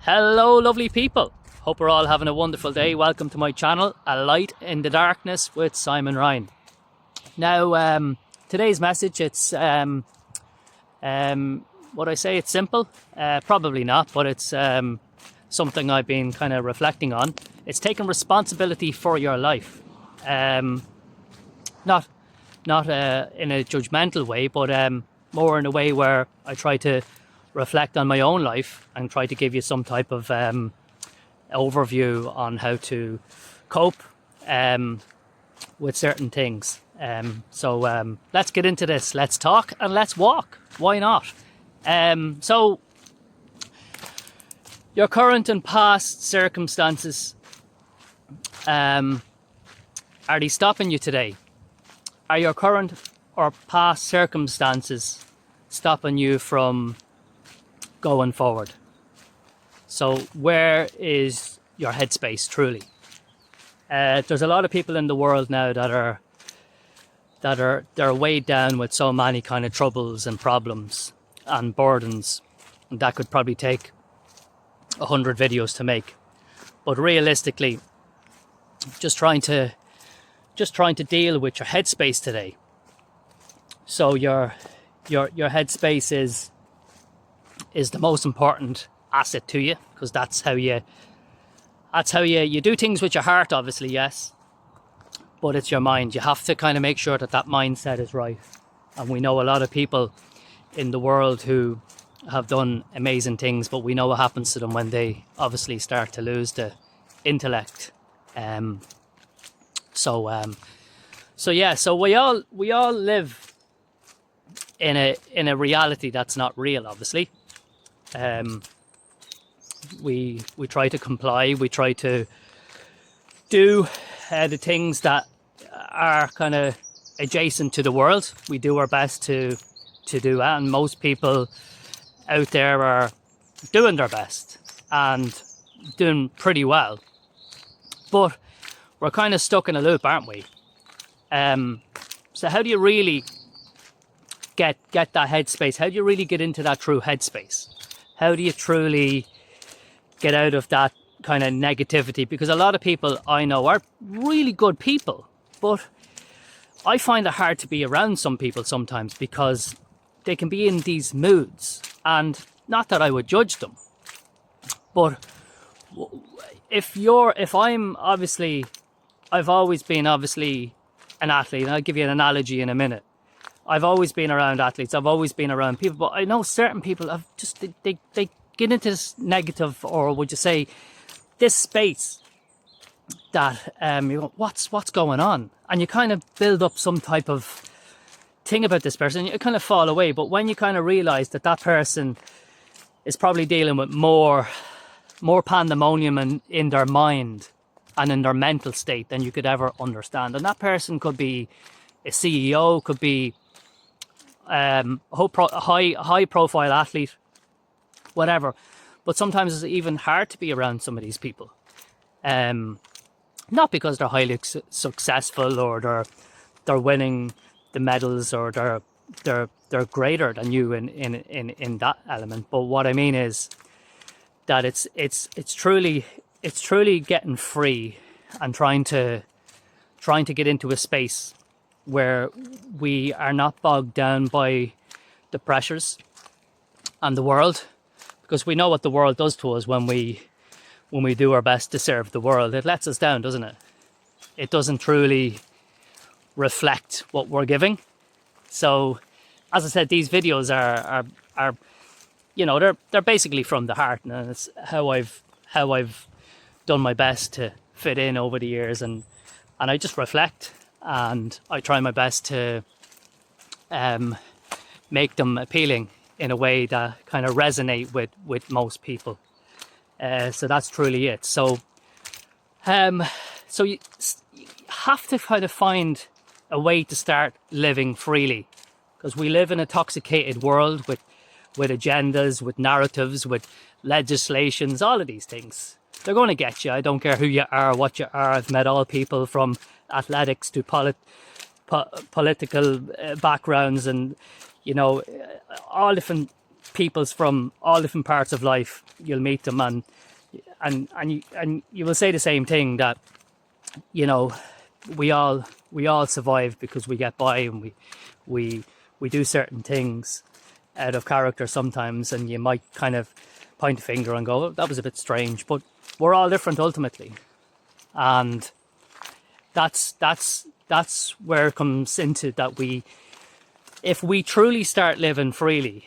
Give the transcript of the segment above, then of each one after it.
Hello lovely people, hope we're all having a wonderful day. Welcome to my channel, A Light in the Darkness with Simon Ryan. Now today's message, it's what I say, it's simple, probably not, but it's something I've been kind of reflecting on. It's taking responsibility for your life, not in a judgmental way, but more in a way where I try to reflect on my own life and try to give you some type of overview on how to cope with certain things. So let's get into this. Let's talk and let's walk. Why not? So your current and past circumstances, are they stopping you today? Are your current or past circumstances stopping you from going forward? So where is your headspace truly? There's a lot of people in the world now that are weighed down with so many kind of troubles and problems and burdens, and that could probably take 100 videos to make. But realistically, just trying to deal with your headspace today. So your headspace is the most important asset to you, because that's how you do things with your heart, obviously, yes, but it's your mind. You have to kind of make sure that mindset is right. And we know a lot of people in the world who have done amazing things, but we know what happens to them when they obviously start to lose the intellect. So we all live in a reality that's not real, obviously. We try to comply, we try to do the things that are kind of adjacent to the world. We do our best to do that, and most people out there are doing their best and doing pretty well. But we're kind of stuck in a loop, aren't we? So how do you really get that headspace? How do you really get into that true headspace? How do you truly get out of that kind of negativity? Because a lot of people I know are really good people, but I find it hard to be around some people sometimes because they can be in these moods. And not that I would judge them, but I've always been obviously an athlete, and I'll give you an analogy in a minute. I've always been around athletes, I've always been around people, but I know certain people have just, they get into this negative, or would you say, this space that you go, what's going on? And you kind of build up some type of thing about this person, you kind of fall away. But when you kind of realize that person is probably dealing with more pandemonium in their mind and in their mental state than you could ever understand. And that person could be a CEO, could be a high profile athlete, whatever. But sometimes it's even hard to be around some of these people. Not because they're highly successful, or they're winning the medals, or they're greater than you in that element. But what I mean is that it's truly getting free and trying to get into a space where we are not bogged down by the pressures and the world, because we know what the world does to us when we do our best to serve the world. It lets us down, doesn't it? It doesn't truly reflect what we're giving. So, as I said, these videos are you know, they're basically from the heart, and it's how I've done my best to fit in over the years, and I just reflect, and I try my best to make them appealing in a way that kind of resonate with most people. So that's truly it. So you have to kind of find a way to start living freely, because we live in a toxicated world with agendas, with narratives, with legislations, all of these things. They're going to get you. I don't care who you are, what you are. I've met all people from athletics to political backgrounds, and you know, all different peoples from all different parts of life. You'll meet them, and you will say the same thing, that you know, we all survive because we get by, and we do certain things out of character sometimes, and you might kind of point a finger and go, oh, that was a bit strange, but we're all different ultimately. And that's where it comes into that. If we truly start living freely,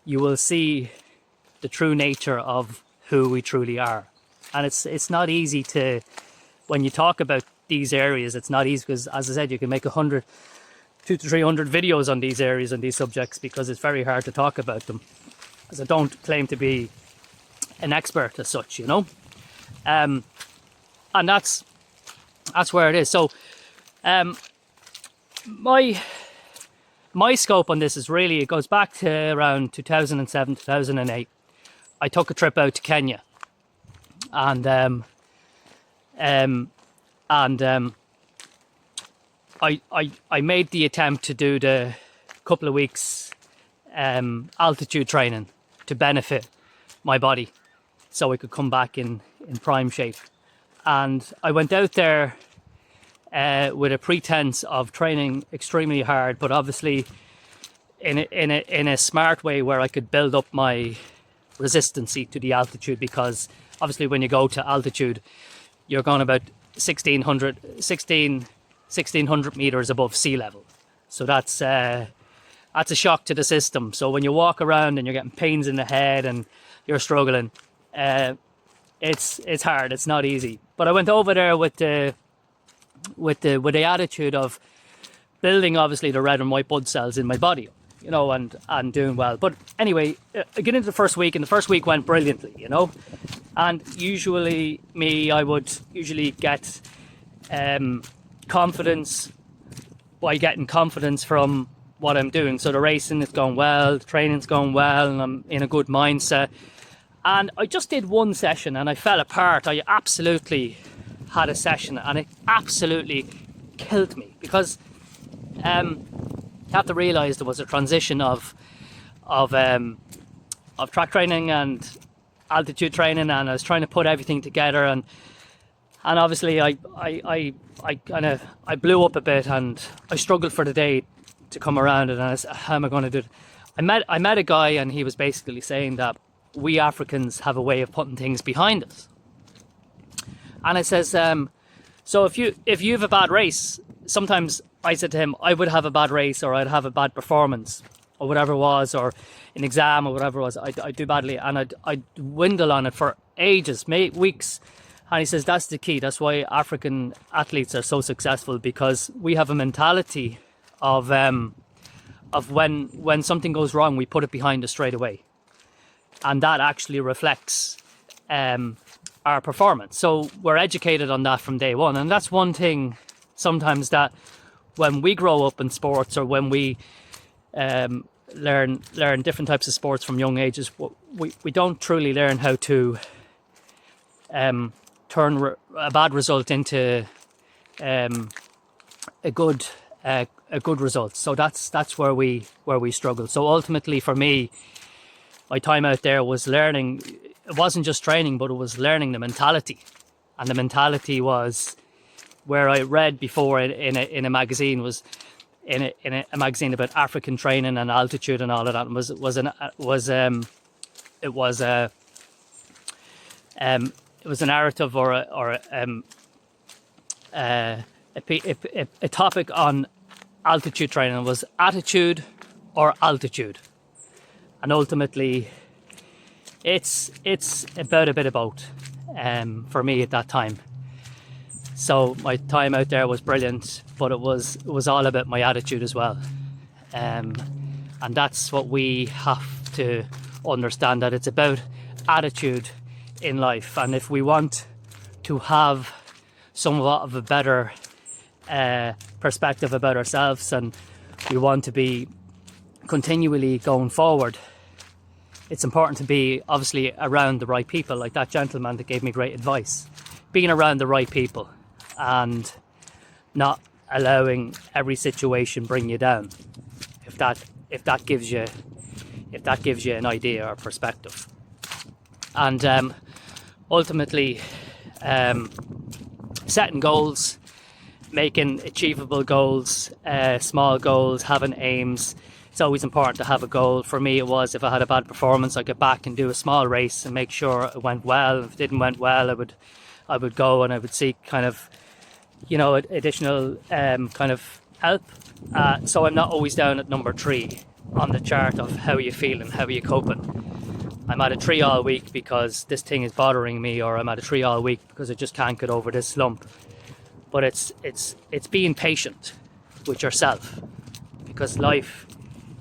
you will see the true nature of who we truly are. And it's not easy to, when you talk about these areas, it's not easy, because as I said, you can make 200 to 300 videos on these areas and these subjects, because it's very hard to talk about them, as I don't claim to be an expert as such, you know. And that's where it is. So my scope on this is really, it goes back to around 2007, 2008. I took a trip out to Kenya, and I made the attempt to do the couple of weeks altitude training to benefit my body, so I could come back in prime shape. And I went out there with a pretense of training extremely hard, but obviously in a smart way, where I could build up my resistancy to the altitude, because obviously when you go to altitude, you're going about 1600 meters above sea level. So that's a shock to the system. So when you walk around and you're getting pains in the head and you're struggling, it's hard. It's not easy. But I went over there with the attitude of building, obviously, the red and white blood cells in my body, you know, and doing well. But anyway, I get into the first week, and the first week went brilliantly, you know. And usually I would usually get confidence by getting confidence from what I'm doing. So the racing is going well, the training's going well, and I'm in a good mindset. And I just did one session and I fell apart. I absolutely had a session and it absolutely killed me, because you have to realise there was a transition of track training and altitude training, and I was trying to put everything together, and obviously I blew up a bit, and I struggled for the day to come around it, and I said, how am I going to do it? I met a guy, and he was basically saying that we Africans have a way of putting things behind us. And I says, so if you have a bad race, sometimes I said to him, I would have a bad race, or I'd have a bad performance, or whatever it was, or an exam, or whatever it was, I'd do badly, and I'd dwindle on it for ages, weeks. And he says that's the key. That's why African athletes are so successful, because we have a mentality of when something goes wrong, we put it behind us straight away, and that actually reflects our performance. So we're educated on that from day one, and that's one thing sometimes that when we grow up in sports, or when we learn different types of sports from young ages, we don't truly learn how to turn a bad result into a good result. So that's where we struggle. So ultimately for me, my time out there was learning. It wasn't just training, but it was learning the mentality. And the mentality was, where I read before in a magazine, was in a magazine about African training and altitude and all of that. And it was a narrative or a topic on altitude training. It was attitude or altitude, and ultimately it's about a bit of both for me at that time. So my time out there was brilliant, but it was all about my attitude as well, and that's what we have to understand, that it's about attitude in life. And if we want to have somewhat of a better perspective about ourselves, and we want to be continually going forward, it's important to be obviously around the right people, like that gentleman that gave me great advice. Being around the right people and not allowing every situation bring you down. If that gives you if that gives you an idea or perspective. And ultimately, setting goals, making achievable goals, small goals, having aims. It's always important to have a goal. For me, it was, if I had a bad performance, I'd get back and do a small race and make sure it went well. If it didn't went well, I would go and I would seek kind of, additional kind of help. So I'm not always down at number 3 on the chart of how are you feeling, how are you coping. I'm at a 3 all week because this thing is bothering me, or I'm at a 3 all week because I just can't get over this slump. But it's being patient with yourself, because life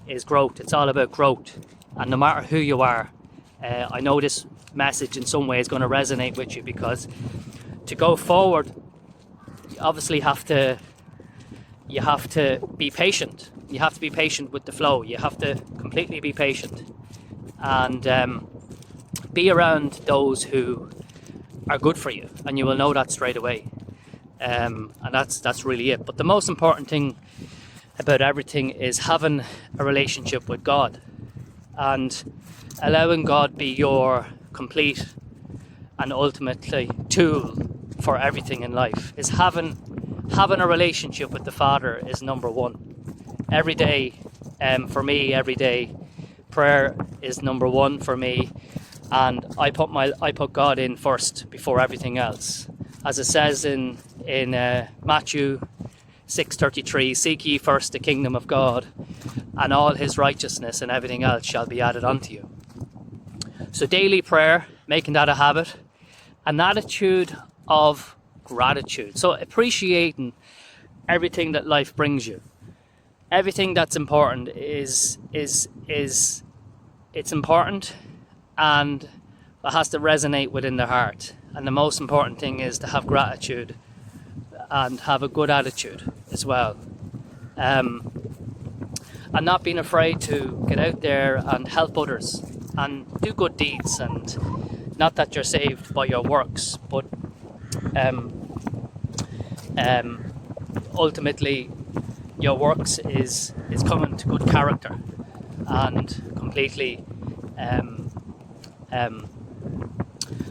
is growth. It's all about growth, and no matter who you are, I know this message in some way is going to resonate with you, because to go forward, you obviously have to be patient. You have to be patient with the flow. You have to completely be patient, and be around those who are good for you, and you will know that straight away. And that's really it. But the most important thing about everything is having a relationship with God, and allowing God be your complete and ultimately tool for everything in life. Is having a relationship with the Father is number 1. Every day, for me, every day, prayer is number 1 for me, and I put God in first before everything else. As it says in Matthew 6:33, seek ye first the kingdom of God, and all his righteousness, and everything else shall be added unto you. So daily prayer, making that a habit, an attitude of gratitude. So appreciating everything that life brings you. Everything that's important is it's important, and it has to resonate within the heart. And the most important thing is to have gratitude and have a good attitude as well. And not being afraid to get out there and help others and do good deeds. And not that you're saved by your works, but ultimately your works is coming to good character and completely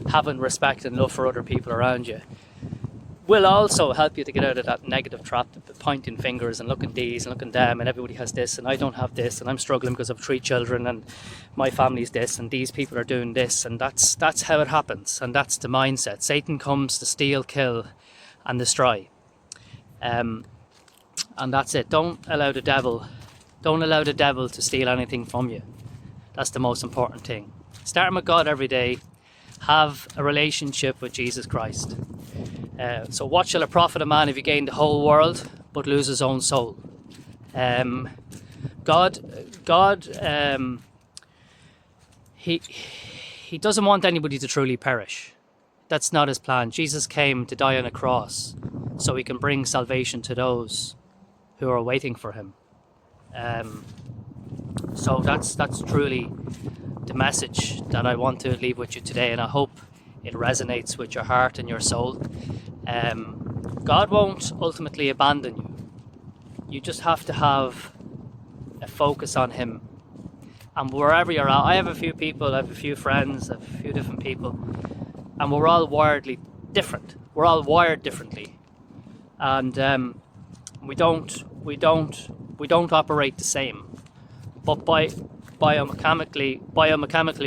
having respect and love for other people around you will also help you to get out of that negative trap of pointing fingers and looking these and looking them, and everybody has this and I don't have this, and I'm struggling because I've 3 children and my family's this and these people are doing this. And that's how it happens, and that's the mindset. Satan comes to steal, kill and destroy, and that's it. Don't allow the devil to steal anything from you. That's the most important thing. Starting with God every day. Have a relationship with Jesus Christ. So what shall it profit a man if he gain the whole world but lose his own soul? God, he doesn't want anybody to truly perish. That's not his plan. Jesus came to die on a cross so he can bring salvation to those who are waiting for him. So that's truly the message that I want to leave with you today, and I hope it resonates with your heart and your soul. God won't ultimately abandon you. You just have to have a focus on him. And wherever you're at, I have a few people, I have a few friends, I have a few different people, and we're all wiredly different. We're all wired differently, and we don't operate the same. But biomechanically,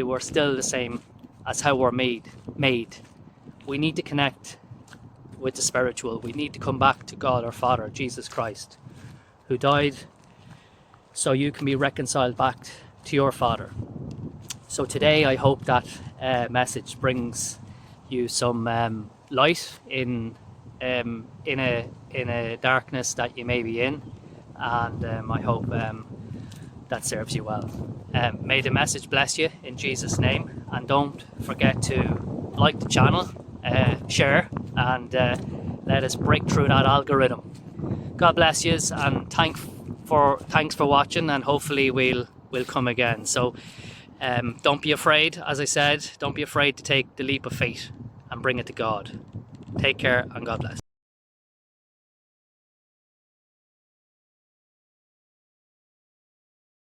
we're still the same as how we're made. We need to connect with the spiritual. We need to come back to God, our Father, Jesus Christ, who died so you can be reconciled back to your Father. So today, I hope that message brings you some light in a darkness that you may be in, and I hope that serves you well. May the message bless you in Jesus' name, and don't forget to like the channel, share, and let us break through that algorithm. God bless you, and thanks for watching, and hopefully we'll come again. So don't be afraid, as I said, don't be afraid to take the leap of faith and bring it to God. Take care, and God bless.